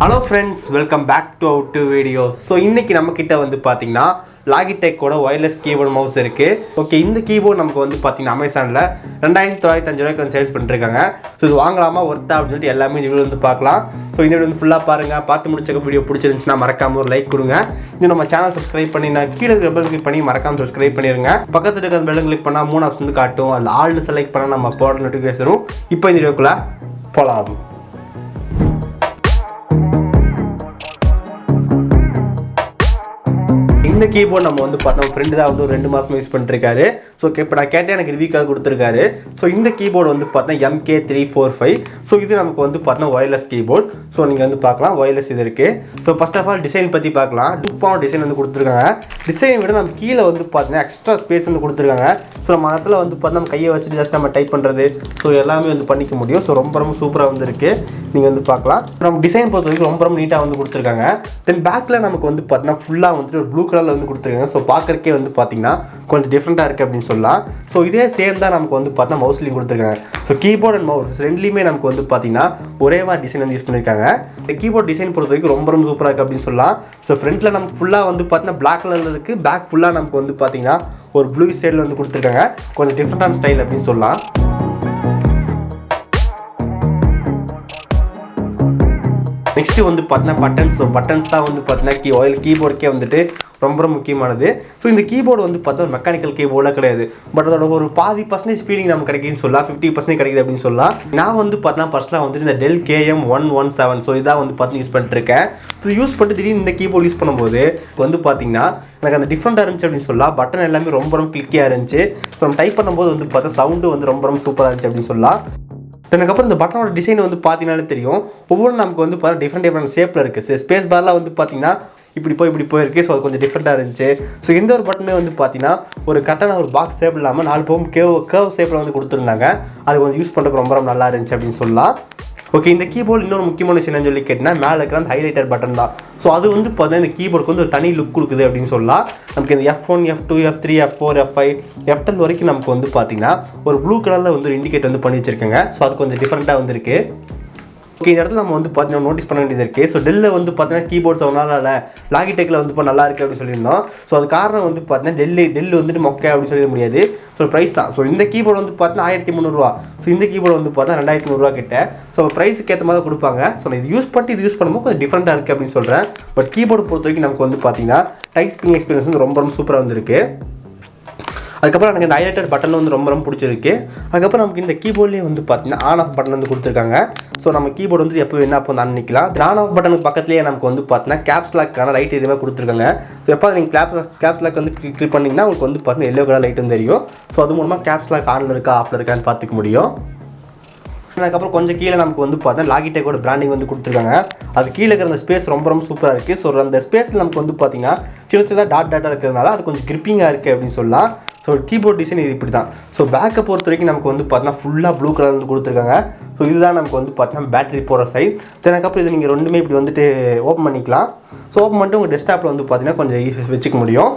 Hello friends, welcome back to our video. So இன்னைக்கு நம்ம கிட்ட வந்து பாத்தீங்கன்னா Logitech ஓட wireless keyboard mouse இருக்கு. ஓகே, இந்த கீபோர்ட் நமக்கு வந்து பாத்தீங்கன்னா Amazonல 2905 ரூபாய்க்கு வந்து சேல்ஸ் பண்ணிட்டு இருக்காங்க. சோ இது வாங்கலாமா வர்த்தா அப்படினு சொல்லிட்டு எல்லாமே இந்த வீடியோல வந்து பார்க்கலாம். சோ இந்த வீடியோ வந்து ஃபுல்லா பாருங்க. பார்த்து முடிச்சக்க வீடியோ பிடிச்சிருந்துச்சுனா மறக்காம ஒரு லைக் கொடுங்க. இன்னும் நம்ம சேனல் Subscribe பண்ணினா கீழ இருக்க பெல் கிளிக் பண்ணி மறக்காம Subscribe பண்ணிருங்க. பக்கத்துல இருக்க பெல் கிளிக் பண்ணா மூணு ஆப்ஷன் வந்து காட்டும். அதுல ஆல் செலக்ட் பண்ணா நம்ம போடுற நோட்டிஃபிகேஷன் வரும். இப்போ இந்த வீடியோக்குள்ள போலாம். இந்த கீபோர்ட் நம்ம வந்து பார்த்தோம் ஃப்ரெண்ட் தான் வந்து ஒரு 2 மாசமா யூஸ் பண்ணிருக்காரு. ஸோ இப்போ நான் கேட்டேன், எனக்கு ரிவ்யூக்காக கொடுத்துருக்காரு. ஸோ இந்த கீபோர்டு வந்து பார்த்தா MK345. ஸோ இது நமக்கு வந்து பார்த்தா ஒயர்லெஸ் கீபோர்ட். ஸோ நீங்கள் வந்து பார்க்கலாம், ஒயர்லெஸ் இது இருக்குது. So first of all design பற்றி பார்க்கலாம். டூப்பான டிசைன் வந்து கொடுத்துருக்காங்க. டிசைனை விட நம்ம கீழே வந்து பார்த்தீங்கன்னா எக்ஸ்ட்ரா ஸ்பேஸ் வந்து கொடுத்துருக்காங்க. ஸோ நம்ம இடத்துல வந்து பார்த்தா நம்ம கையை வச்சுட்டு ஜஸ்ட் நம்ம டைப் பண்ணுறது, ஸோ எல்லாமே வந்து பண்ணிக்க முடியும். ஸோ ரொம்ப சூப்பராக வந்து இருக்குது. நீங்கள் வந்து பார்க்கலாம். நம்ம டிசைன் பொறுத்த வரைக்கும் ரொம்ப நீட்டாக வந்து கொடுத்துருக்காங்க. தென் பேக்கில் நமக்கு வந்து பார்த்தீங்கன்னா ஃபுல்லாக வந்துட்டு ஒரு ப்ளூ கலரில் வந்து கொடுத்துருக்காங்க. ஸோ பார்க்கறக்கே வந்து பார்த்தீங்கன்னா கொஞ்சம் டிஃப்ரெண்ட்டாக இருக்குது அப்படின்னு சொல்லலாம். ஸோ இதே சேம் தான் நமக்கு வந்து பார்த்தா மவுஸ்லையும் கொடுத்துருக்காங்க. ஸோ கீபோர்ட் அண்ட் மவுஸ் ரெண்டுலேயுமே நமக்கு வந்து பார்த்தீங்கன்னா ஒரே மாதிரி டிசைன் வந்து யூஸ் பண்ணியிருக்காங்க. இந்த கீபோர்ட் டிசைன் பொறுத்த வரைக்கும் ரொம்ப சூப்பராக இருக்குது அப்படின்னு சொல்லலாம். ஸோ ஃப்ரண்ட்டில் நமக்கு ஃபுல்லாக வந்து பார்த்தீங்கன்னா பிளாக் கலரில் இருக்குது. பேக் ஃபுல்லாக நமக்கு வந்து பார்த்தீங்கன்னா ஒரு ப்ளூ சைடில் வந்து கொடுத்துருக்காங்க. கொஞ்சம் டிஃப்ரெண்டான ஸ்டைல் அப்படின்னு சொல்லலாம். நெக்ஸ்ட் வந்து பார்த்தீங்கன்னா பட்டன்ஸ். ஸோ பட்டன்ஸ் தான் வந்து பார்த்தீங்கன்னா கீபோர்டுக்கே வந்துட்டு ரொம்ப முக்கியமானது. ஸோ இந்த கீபோர்டு வந்து பார்த்தா ஒரு மெக்கானிக்கல் கீபோர்டாக கிடையாது. பட் அதோட ஒரு 50% ஃபீலிங் நமக்கு கிடைக்குதுன்னு சொல்லலாம். 50% கிடைக்குது அப்படின்னு சொல்லலாம். நான் வந்து பார்த்தீங்கன்னா பர்சனலாக வந்துட்டு இந்த டெல் KM117 ஸோ இதான் வந்து பார்த்து யூஸ் பண்ணிட்டு இருக்கேன். ஸோ யூஸ் பண்ணிட்டு திடீர்னு இந்த கீபோர்டு யூஸ் பண்ணும்போது வந்து பார்த்தீங்கன்னா எனக்கு அந்த டிஃப்ரெண்ட்டாக இருந்துச்சு அப்படின்னு சொல்லலாம். பட்டன் எல்லாமே ரொம்ப கிளிக்கியாக இருந்துச்சு. ஸோ நம்ம டைப் பண்ணும்போது வந்து பார்த்தா சவுண்டு வந்து ரொம்ப சூப்பராக இருந்துச்சு அப்படின்னு சொல்லலாம். அதுக்கப்புறம் இந்த பட்டனோட டிசைன் வந்து பார்த்தீங்கன்னாலே தெரியும். ஒவ்வொன்றும் நமக்கு வந்து பார்த்தா டிஃப்ரெண்ட் ஷேப்பில் இருக்குது. ஸ்பேஸ் பார்லாம் வந்து பார்த்தீங்கன்னா இப்படி போயிருக்கு. ஸோ அது கொஞ்சம் டிஃப்ரெண்ட்டாக இருந்துச்சு. ஸோ எந்த ஒரு பட்டனே வந்து பார்த்தீங்கன்னா ஒரு கரெக்டான ஒரு பாக்ஸ் ஷேப் இல்லாமல் 4 பக்கம் கேர்வ் ஷேப்பில் வந்து கொடுத்துருந்தாங்க. அது கொஞ்சம் யூஸ் பண்ணுறதுக்கு ரொம்ப நல்லா இருந்துச்சு அப்படின்னு சொல்லலாம். ஓகே, இந்த கீபோர்டு இன்னொரு முக்கியமான விஷயம் சொல்லி கேட்டிங்கன்னா மேலே இருக்கிற அந்த ஹைலைட்டர் பட்டன் தான். ஸோ அது வந்து பார்த்தீங்கன்னா இந்த கீபோர்டுக்கு வந்து ஒரு தனி லுக் கொடுக்குது அப்படின்னு சொல்லலாம். நமக்கு இந்த F1, F2, F3, F4, F5, F10 வரைக்கும் நமக்கு வந்து பார்த்தீங்கன்னா ஒரு ப்ளூ கலரில் வந்து ஒரு இண்டிகேட் வந்து பண்ணி வச்சிருக்காங்க. ஸோ அது கொஞ்சம் டிஃப்ரெண்ட்டாக வந்துருக்கு. ஓகே, இந்த இடத்துல நம்ம வந்து பார்த்தீங்கன்னா நோட்டீஸ் பண்ண வேண்டியது இருக்குது. ஸோ டெல்லில் வந்து பார்த்தீங்கன்னா கீபோர்ட்ஸ் அவனால லாகிடெக்கில் வந்து இப்போ நல்லா இருக்குது அப்படின்னு சொல்லியிருந்தோம். ஸோ அது காரணம் வந்து பார்த்தீங்கன்னா டெல்லு வந்துட்டு மொக்கை அப்படின்னு சொல்லிட முடியாது. ஸோ ப்ரைஸ் தான். ஸோ இந்த கீபோர்டு வந்து பார்த்தீங்கன்னா 1300 ஸோ இந்த கீபோர்டு வந்து பார்த்தா 2300 கிட்ட. ஸோ ப்ரைஸுக்கு ஏற்ற மாதிரி கொடுப்பாங்க. ஸோ நான் இது யூஸ் பண்ணும்போது கொஞ்சம் டிஃப்ரெண்ட்டாக இருக்குது அப்படின்னு சொல்கிறேன். பட் கீபோர்டு பொறுத்த வரைக்கும் நமக்கு வந்து பார்த்தீங்கன்னா டைப்பிங் எக்ஸ்பீரியன்ஸ் வந்து ரொம்ப சூப்பராக வந்துருக்கு. அதுக்கப்புறம் எனக்கு இந்த ஹைலைட்டர் பட்டன் வந்து ரொம்ப பிடிச்சிருக்கு. அதுக்கப்புறம் நமக்கு இந்த கீபோர்ட்லேயே வந்து பார்த்தீங்கன்னா ஆன் ஆஃப் பட்டன் வந்து கொடுத்துருக்காங்க. ஸோ நம்ம கீபோர்டு வந்து எப்போ வேணா அப்போ வந்து ஆன் பண்ணிக்கலாம். ஆன் ஆஃப் பட்டனுக்கு பக்கத்துலேயே நமக்கு வந்து பார்த்தீங்கன்னா கேப்ஸ் லாக்கான லைட் எதுவுமே கொடுத்துருக்காங்க. ஸோ எப்போ நீங்கள் கேப்ஸ் லாக் வந்து கிளிக் பண்ணிங்கன்னா உங்களுக்கு வந்து பார்த்தீங்கன்னா எல்லோ கலர் லைட் வந்து தெரியும். ஸோ அது மூலமாக கேப்ஸ் லாக் ஆனில் இருக்கா ஆஃபில் இருக்கான்னு பார்த்துக்க முடியும். அதுக்கப்புறம் கொஞ்சம் கீழே நமக்கு வந்து பார்த்தா லாகிடெக்கோட பிராண்டிங் வந்து கொடுத்துருக்காங்க. அது கீழே இருக்கிற அந்த ஸ்பேஸ் ரொம்ப சூப்பராக இருக்குது. ஸோ அந்த ஸ்பேஸில் நமக்கு வந்து பார்த்தீங்கன்னா சின்னதாக டாட்டாக இருக்கிறதுனால அது கொஞ்சம் கிரிப்பிங்காக இருக்குது அப்படின்னு சொல்லலாம். ஸோ கீபோர்ட் டிசைன் இது இப்படி தான். ஸோ பேக்கை பொறுத்த வரைக்கும் நமக்கு வந்து பார்த்தீங்கன்னா ஃபுல்லாக ப்ளூ கலர் வந்து கொடுத்துருக்காங்க. ஸோ இதுதான் நமக்கு வந்து பார்த்தீங்கன்னா பேட்டரி போகிற சைட். அதுக்கப்புறம் இது நீங்கள் ரெண்டுமே இப்படி வந்துட்டு ஓப்பன் பண்ணிக்கலாம். ஸோ ஓப்பன் பண்ணிட்டு உங்கள் டெஸ்க்டாப்பில் வந்து பார்த்தீங்கன்னா கொஞ்சம் வச்சுக்க முடியும்.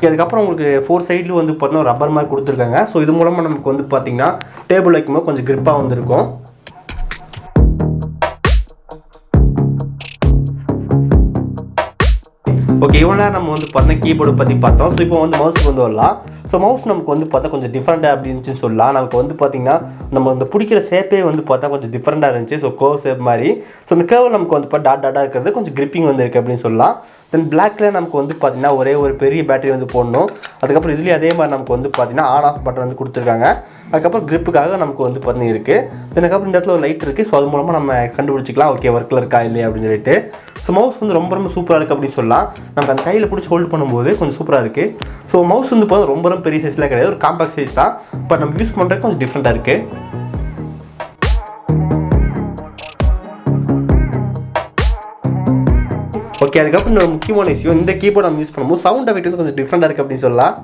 அதுக்கப்புறம் உங்களுக்கு 4 சைட்லையும் வந்து பார்த்தீங்கன்னா ஒரு ரப்பர் மாதிரி கொடுத்துருக்காங்க. ஸோ இது மூலமாக நமக்கு வந்து பார்த்தீங்கன்னா டேபிள் வைக்கும்போது கொஞ்சம் கிரிப்பாக வந்துருக்கும். ஓகே, இவ்வளோ நம்ம வந்து பார்த்தீங்கன்னா கீபோர்டு பற்றி பார்த்தோம். ஸோ இப்போ வந்து மவுஸுக்கு வந்து வரலாம். ஸோ மவுஸ் நமக்கு வந்து பார்த்தா கொஞ்சம் டிஃப்ரெண்ட்டாக அப்படின்னு சொல்லலாம். நமக்கு வந்து பார்த்தீங்கன்னா நம்ம இந்த பிடிக்கிற ஷேப்பே வந்து பார்த்தா கொஞ்சம் டிஃப்ரெண்ட்டாக இருந்துச்சு. ஸோ கர்வ் ஷேப் மாதிரி. ஸோ இந்த கர்வ் நமக்கு வந்து பார்த்தா டாட்டாக இருக்கிறது கொஞ்சம் கிரிப்பிங் வந்து இருக்குது அப்படின்னு சொல்லலாம். தென் பிளாக்கில் நமக்கு வந்து பார்த்தீங்கன்னா ஒரே ஒரு பெரிய பேட்டரி வந்து போடணும். அதுக்கப்புறம் இதுலேயே அதே மாதிரி நமக்கு வந்து பார்த்தீங்கன்னா ஆன் ஆஃப் பட்டன் வந்து கொடுத்துருக்காங்க. அதுக்கப்புறம் கிரிப்புக்காக நமக்கு வந்து பார்த்தீங்கன்னா இருக்குது. அதுக்கப்புறம் இந்த இடத்துல ஒரு லைட் இருக்குது. ஸோ அது மூலமாக நம்ம கண்டுபிடிச்சிக்கலாம் ஓகே ஒர்க்கில் இருக்கா இல்லையா அப்படின்னு சொல்லிட்டு. ஸோ மவுஸ் வந்து ரொம்ப சூப்பராக இருக்குது அப்படின்னு சொல்லலாம். நமக்கு அந்த கையில் பிடிச்சி ஹோல்ட் பண்ணும்போது கொஞ்சம் சூப்பராக இருக்குது. ஸோ மவுஸ் வந்து பார்த்தா ரொம்ப பெரிய சைஸ்லாம் கிடையாது, ஒரு காம்பாக்ட் சைஸ் தான். பட் நம்ம யூஸ் பண்ணுறது கொஞ்சம் டிஃப்ரெண்ட்டாக இருக்குது. ஓகே, அதுக்கப்புறம் இன்னொரு முக்கியமான விஷயம், இந்த கீபோர்டு நம்ம யூஸ் பண்ணும்போது சவுண்ட் எஃபெக்ட் வந்து கொஞ்சம் டிஃப்ரெண்ட்டாக இருக்குது அப்படின்னு சொல்லலாம்.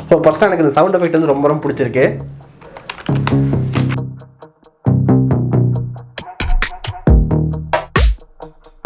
ஸோ பர்சனலாக எனக்கு இந்த சவுண்ட் எஃபெக்ட் வந்து ரொம்ப பிடிச்சிருக்கு.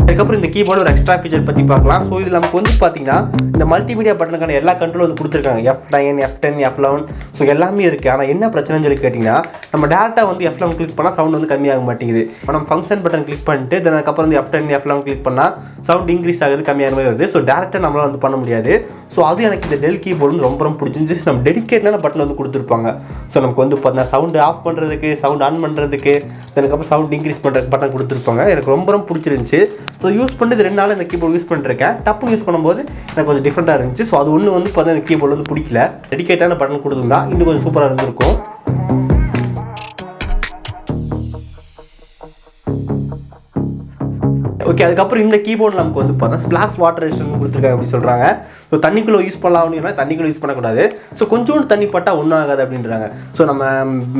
அதுக்கப்புறம் அதுக்கப்புறம் இந்த கீபோர்டு ஒரு எக்ஸ்ட்ரா ஃபீச்சர் பற்றி பார்க்கலாம். ஸோ இதில் நமக்கு வந்து பார்த்தீங்கன்னா இந்த மல்டிமீடியா பட்டனுக்கான எல்லா கண்ட்ரோல் வந்து கொடுத்துருக்காங்க. F9, F10, F11 ஸோ எல்லாமே இருக்குது. ஆனால் என்ன பிரச்சனைன்னு சொல்லி கேட்டிங்கன்னா நம்ம டேரெக்டாக வந்து F11 கிளிக் பண்ணால் சவுண்ட் வந்து கம்மியாக மாட்டேங்குது. நம்ம ஃபங்க்ஷன் பட்டன் கிளிக் பண்ணிட்டு அதுக்கப்புறம் வந்து F10, F11 கிளிக் பண்ணால் சவுண்ட் இன்க்ரீஸ் ஆகுது, கம்மியாக மாதிரி வருது. ஸோ டேரெக்டாக நம்மளால் வந்து பண்ண முடியாது. ஸோ அது எனக்கு இந்த டெல் கீபோர்டு வந்து ரொம்ப பிடிச்சிருந்துச்சு. நம்ம டெடிகேட்டான பட்டன் வந்து கொடுத்துருப்பாங்க. ஸோ நமக்கு வந்து பார்த்தீங்கன்னா சவுண்டு ஆஃப் பண்ணுறதுக்கு, சவுண்ட் ஆன் பண்ணுறதுக்கு, அதுக்கப்புறம் சவுண்ட் இன்க்ரீஸ் பண்ணுறதுக்கு பட்டன் கொடுத்துருப்பாங்க. எனக்கு ரொம்ப பிடிச்சிருந்துச்சு. ஸோ யூஸ் பண்ணிட்டு 2 நாள் இந்த கீபோர்டு யூஸ் பண்ணிருக்கேன். டப்புன்னு யூஸ் பண்ணும்போது எனக்கு கொஞ்சம் டிஃப்ரெண்ட்டாக இருந்துச்சு. ஸோ அது ஒன்று வந்து பார்த்தீங்கன்னா இந்த கீபோர்டு வந்து பிடிக்கல. டெடிகேட்டான பட்டன் கொடுத்துருந்தா இன்னும் கொஞ்சம் சூப்பராக இருந்திருக்கும். ஓகே, அதுக்கப்புறம் இந்த கீபோர்டு நமக்கு வந்து பார்த்தா ஸ்பிளாஷ் வாட்டர் ரெசிஸ்டன்ட் கொடுத்துருக்காங்க அப்படி சொல்கிறாங்க. ஸோ தண்ணிக்குள்ளே யூஸ் பண்ணலாம் அப்படின்னா தண்ணிக்குள்ளே யூஸ் பண்ணக்கூடாது. ஸோ கொஞ்சோண்டு தண்ணி பட்டால் ஒன்றும் ஆகாது அப்படின்றாங்க. ஸோ நம்ம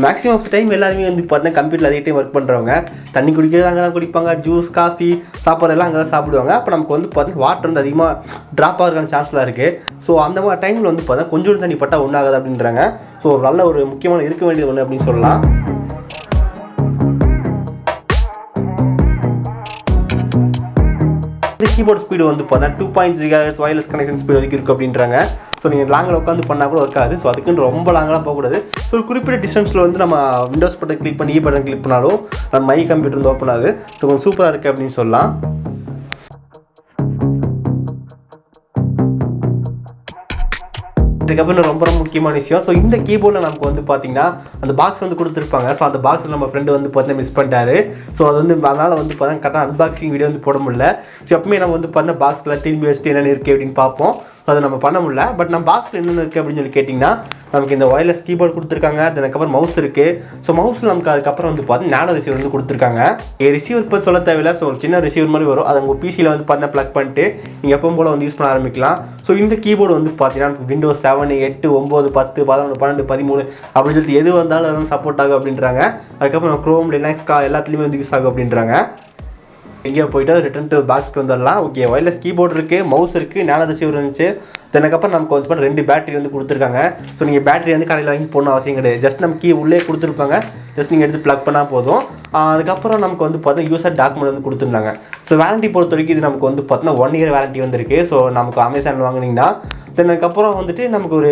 மேக்ஸிமம் ஆஃப் டைம் எல்லாருமே வந்து பார்த்தீங்கன்னா கம்ப்யூட்டர் அதிக டைம் ஒர்க் பண்ணுறவங்க தண்ணி குடிக்கிறது அங்கே தான் குடிப்பாங்க, ஜூஸ் காஃபி சாப்பிட்றதெல்லாம் அங்கே தான் சாப்பிடுவாங்க. அப்போ நமக்கு வந்து பார்த்தீங்கன்னா வாட்டர் வந்து அதிகமாக ட்ராப் ஆகிறதுக்கான சான்ஸ்லாம் இருக்குது. ஸோ அந்த மாதிரி டைமில் வந்து பார்த்தா கொஞ்சோண்டு தண்ணி பட்டால் ஒன்றும் ஆகாது அப்படின்றாங்க. ஸோ நல்ல ஒரு முக்கியமான இருக்க வேண்டியது ஒன்று அப்படின்னு சொல்லலாம். இந்த கீபோர்ட் ஸ்பீடு வந்து பார்த்தா 2.0 GHz வயர்லெஸ் கனெக்ஷன் ஸ்பீடு வரைக்கும் இருக்குது அப்படின்றாங்க. ஸோ நீங்கள் லாங்கில் உட்காந்து பண்ணால் கூட இருக்காது. ஸோ அதுக்குன்னு ரொம்ப லாங்கெலாம் போகக்கூடாது. ஸோ ஒரு குறிப்பிட்ட டிஸ்டன்ஸில் வந்து நம்ம விண்டோஸ் பட்டன் கிளிக் பண்ணி பட்டன் கிளிக் பண்ணாலும் நம்ம மை கம்ப்யூட்டர் வந்து ஓப்பன் ஆகுது. ஸோ கொஞ்சம் சூப்பராக இருக்குது அப்படின்னு சொல்லலாம். இதுக்கப்புறம் ரொம்ப முக்கியமான விஷயம். ஸோ இந்த கீபோர்டில் நமக்கு வந்து பார்த்தீங்கன்னா அந்த பாக்ஸ் வந்து கொடுத்துருப்பாங்க. ஸோ அந்த பாக்ஸில் நம்ம ஃப்ரெண்டு வந்து பார்த்தீங்கன்னா மிஸ் பண்ணிட்டாரு. ஸோ அது வந்து அதனால் வந்து பார்த்தீங்கன்னா கரெக்டாக அன்பாக்சிங் வீடியோ வந்து போட முடியல. ஸோ எப்பவுமே நம்ம வந்து பார்த்தீங்கன்னா பாக்ஸில் திரும்பி வச்சுட்டு என்னென்ன இருக்குது அப்படின்னு பார்ப்போம். ஸோ அதை நம்ம பண்ண முடியல. பட் நம்ம பாக்ஸில் என்னென்ன இருக்குது அப்படின்னு சொல்லி கேட்டிங்கன்னா நமக்கு இந்த ஒயர்லெஸ் கீபோர்டு கொடுத்துருக்காங்க. அதுக்கப்புறம் மவுஸ் இருக்குது. ஸோ மவுஸில் நமக்கு அதுக்கப்புறம் வந்து பார்த்தீங்கன்னா நானோ ரிசீவர் வந்து கொடுத்துருக்காங்க. ரிசீவர் இப்போ சொல்ல தேவையில்லை. ஸோ ஒரு சின்ன ரிசீவர் மாதிரி வரும். அதை உங்கள் பிசியில் வந்து பார்த்தீங்கன்னா ப்ளக் பண்ணிட்டு நீங்கள் எப்பவும் போல் வந்து யூஸ் பண்ண ஆரம்பிக்கலாம். ஸோ இந்த கீபோர்டு வந்து பார்த்தீங்கன்னா Windows 7, 8, 9, 10, 11, 12, 13 அப்படின்னு சொல்லிட்டு எது வந்தாலும் அதெல்லாம் சப்போர்ட் ஆகும் அப்படின்றாங்க. அதுக்கப்புறம் Chrome, Linux எல்லாத்துலேயுமே வந்து யூஸ் ஆகும் அப்படின்றாங்க. எங்கேயோ போய்ட்டு ரிட்டன் டு பாக்ஸ்க்கு வந்துடலாம். ஓகே, ஒயர்லெஸ் கீபோர்டு இருக்குது, மவுஸ் இருக்குது, நானோ ரிசீவர் இருந்துச்சு. அதுக்கப்புறம் நமக்கு வந்து 2 பேட்டரி வந்து கொடுத்துருக்காங்க. ஸோ நீங்கள் பேட்டரி வந்து கடையில் வாங்கி போடணும் அவசியம் கிடையாது. ஜஸ்ட் நம்ம கீ உள்ளே கொடுத்துருப்பாங்க. ஜஸ்ட் நீங்கள் எடுத்து ப்ளக் பண்ணால் போதும். அதுக்கப்புறம் நமக்கு வந்து பார்த்தா யூசர் டாக்குமெண்ட் வந்து கொடுத்துருந்தாங்க. ஸோ வாரண்டி பொறுத்த வரைக்கும் இது நமக்கு வந்து பார்த்தீங்கன்னா 1 year வாரண்டி வந்துருக்கு. ஸோ நமக்கு அமேசான் வாங்கினீங்கன்னா அதுக்கப்புறம் வந்துட்டு நமக்கு ஒரு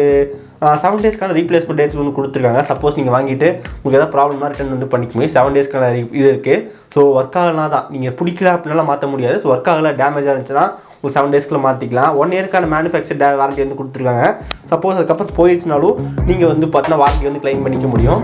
7 daysக்கான ரீப்ளேஸ்மெண்ட் டேட்ஸ் வந்து கொடுத்துருக்காங்க. சப்போஸ் நீங்கள் வாங்கிட்டு உங்களுக்கு ஏதாவது ப்ராப்ளம்னா ரிட்டன் வந்து பண்ணிக்க முடியும். 7 daysக்கான இது இருக்குது. ஸோ ஒர்க் ஆகலாம் தான், நீங்கள் பிடிக்கல அப்படின்னாலாம் மாற்ற முடியாது. ஸோ ஒர்க் ஆகலை டேமேஜாக இருந்துச்சுன்னா ஒரு 7 daysக்குள்ள மாற்றிக்கலாம். 1 yearக்கான மேனுஃபேக்சர் வாரண்டி வந்து கொடுத்துருக்காங்க. சப்போஸ் அதுக்கப்புறம் போயிடுச்சுனாலும் நீங்கள் வந்து பார்த்தீங்கன்னா வாரண்டி வந்து கிளைம் பண்ணிக்க முடியும்.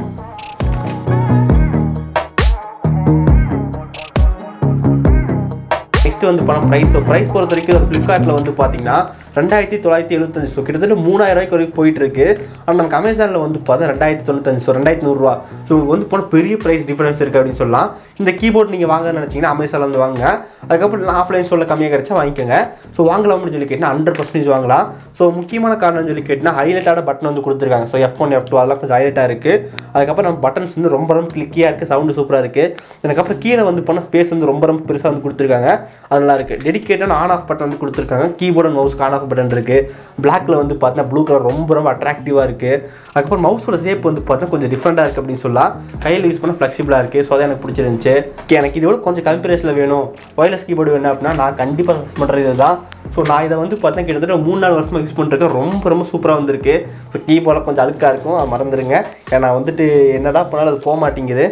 நெக்ஸ்ட் வந்து பணம் ப்ரைஸ் பொறுத்த வரைக்கும் ஃப்ளிப்கார்ட்டில் வந்து பார்த்தீங்கன்னா 2975. ஸோ கிட்டத்தட்ட 3000 ரூபாய்க்கு வரைக்கும் போயிட்டு இருக்கு. ஆனால் நமக்கு அமேசானில் வந்து பார்த்தா 2095. ஸோ 2100 ரூபா. ஸோ உங்களுக்கு வந்து போனால் பெரிய ப்ரைஸ் டிஃபரன்ஸ் இருக்குது அப்படின்னு சொல்லலாம். இந்த கீபோர்ட் நீங்கள் வாங்க நினச்சிங்கன்னா அமேசானில் வந்து வாங்க. அதுக்கப்புறம் ஆஃப்லைன் ஸ்டோரில் கம்மியாக கிடைச்சா வாங்கிக்கோங்க. ஸோ வாங்கலாம்னு சொல்லி கேட்டிங்கன்னா 100% வாங்கலாம். ஸோ முக்கியமான காரணம்னு சொல்லி கேட்டிங்கன்னா ஹைலைட்டான பட்டன் வந்து கொடுத்துருக்காங்க. ஸோ F1, F2 அதெல்லாம் கொஞ்சம் ஹைலைட்டாக இருக்குது. அதுக்கப்புறம் நம்ம பட்டன்ஸ் வந்து ரொம்ப கிளிக்கியாக இருக்குது, சவுண்டு சூப்பராக இருக்குது. அதுக்கப்புறம் கீழே வந்து போனால் ஸ்பேஸ் வந்து ரொம்ப பெருசாக வந்து கொடுத்துருக்காங்க. அதெல்லாம் இருக்குது. டெடிகேட்டான ஆன் ஆஃப் பட்டன் வந்து கொடுத்துருக்காங்க. கீபோர்டு அண்ட் மவுஸ்க்கு ஆன் ஆஃப் பட்டன் இருக்குது. பிளாக்ல வந்து பார்த்தீங்கன்னா ப்ளூ கலர் ரொம்ப அட்ராக்டிவாக இருக்குது. அதுக்கப்புறம் மவுஸோட ஷேப் வந்து பார்த்தா கொஞ்சம் டிஃப்ரெண்ட்டாக இருக்குது அப்படின்னு சொல்லலாம். கையில் யூஸ் பண்ண ஃப்ளெக்சிபிளாக இருக்குது. ஸோ அதான் எனக்கு பிடிச்சிருந்துச்சு. எனக்கு இதோட கொஞ்சம் கம்மி ப்ரைஸில் வேணும், ஒயர்லெஸ் கீபோர்டு வேணும் அப்படின்னா நான் கண்டிப்பாக சஜஸ்ட் பண்ணுறது இதுதான். ஸோ நான் இதை வந்து பார்த்தீங்கன்னா கிட்டத்தட்ட 3-4 வருஷமாக யூஸ் பண்ணிருக்கேன். ரொம்ப சூப்பராக வந்திருக்கு. ஸோ கீபோர்டில் கொஞ்சம் அழுக்காக இருக்கும், அதை மறந்துடுங்க. ஏன்னா வந்துட்டு என்னதான் பண்ணாலும் அது போக மாட்டேங்குது.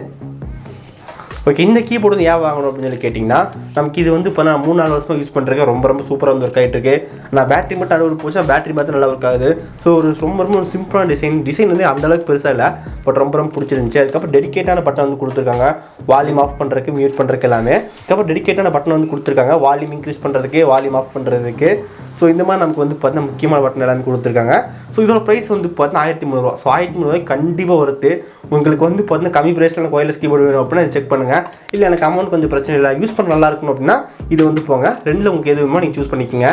ஓகே, இந்த கீபோர்டு வந்து ஏன் வாங்கணும் அப்படின்னு சொல்லி கேட்டிங்கன்னா நமக்கு இது வந்து இப்போ நான் 3-4 வருஷமாக யூஸ் பண்ணுறேன். ரொம்ப சூப்பராக வந்து ஒர்க் ஆகிட்டு இருக்கு. நான் பேட்டரி மட்டும் அறுபது போச்சுன்னா பேட்டரி பார்த்து நல்லா ஒர்க் ஆகுது. ஸோ ஒரு ரொம்ப சிம்பிளான டிசைன் வந்து அந்தளவுக்கு பெருசாக இல்லை, பட் ரொம்ப பிடிச்சிருந்துச்சு. அதுக்கப்புறம் டெடிகேட்டான பட்டன் வந்து கொடுத்துருக்காங்க. வால்யூம் ஆஃப் பண்ணுறதுக்கு, மியூட் பண்ணுறதுக்கு எல்லாமே. அதுக்கப்புறம் டெடிகேட்டான பட்டன் வந்து கொடுத்துருக்காங்க. வால்யூம் இன்க்ரீஸ் பண்ணுறதுக்கு, வால்யூம் ஆஃப் பண்ணுறதுக்கு. ஸோ இந்த மாதிரி நமக்கு வந்து பார்த்தீங்கன்னா முக்கியமான பட்டன் எல்லாமே கொடுத்துருக்காங்க. ஸோ இதோட ப்ரைஸ் வந்து பார்த்தீங்கன்னா 1300 ரூபா. ஸோ 1300 ரூபாய்க்கு கண்டிப்பாக வருது. உங்களுக்கு வந்து பார்த்தீங்கன்னா கம்மி ப்ரைஸில் எனக்கு ஒயர்லெஸ் கீபோர்டு வேணும் அப்படின்னா செக் பண்ணுங்கள். இல்லை எனக்கு அமௌண்ட் கொஞ்சம் பிரச்சனை இல்லை, யூஸ் பண்ண நல்லா இருக்கணும் அப்படின்னா இது வந்து போங்க. ரெண்டில் உங்களுக்கு எது வேணுமோ நீங்கள் சூஸ் பண்ணிக்கோங்க.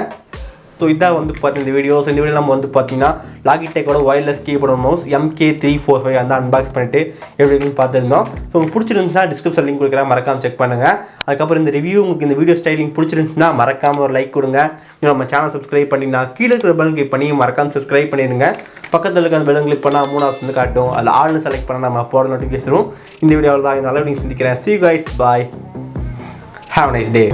ஸோ இதான் வந்து பார்த்தீங்கன்னா இந்த வீடியோ. ஸோ இந்த வீடியோ நம்ம வந்து பார்த்தீங்கன்னா லாகிடெக்கோட ஒயர்லெஸ் கீபோர்டு மவுஸ் MK345 அந்த அன்பாக்ஸ் பண்ணிட்டு எப்படி இருக்குன்னு பார்த்துருந்தோம். ஸோ உங்களுக்கு பிடிச்சிருந்துச்சுன்னா டிஸ்கிரிப்ஷன் லிங்க் கொடுக்குறேன், மறக்காமல் செக் பண்ணுங்கள். அதுக்கப்புறம் இந்த ரிவ்யூ உங்களுக்கு இந்த வீடியோ ஸ்டைலிங் பிடிச்சிருந்துச்சுன்னா மறக்காமல் ஒரு லைக் கொடுங்க. இன்னும் நம்ம சேனல் சப்ஸ்கிரைப் பண்ணிங்கன்னா கீழே இருக்கிற பெல் கிளிக் பண்ணி மறக்காமல் சப்ஸ்கிரைப் பண்ணிடுங்க. பக்கத்தில் இருக்க அந்த பெல் கிளிக் பண்ணால் 3 ஆப்ஷன் வந்து காட்டும். அதில் ஆல்னு செலக்ட் பண்ணால் நம்ம போகிற நோட்டிஃபிகேஷனும். இந்த வீடியோவில் தான் நல்ல வீடியோ சந்திக்கிறேன். See you guys, bye, have a nice day.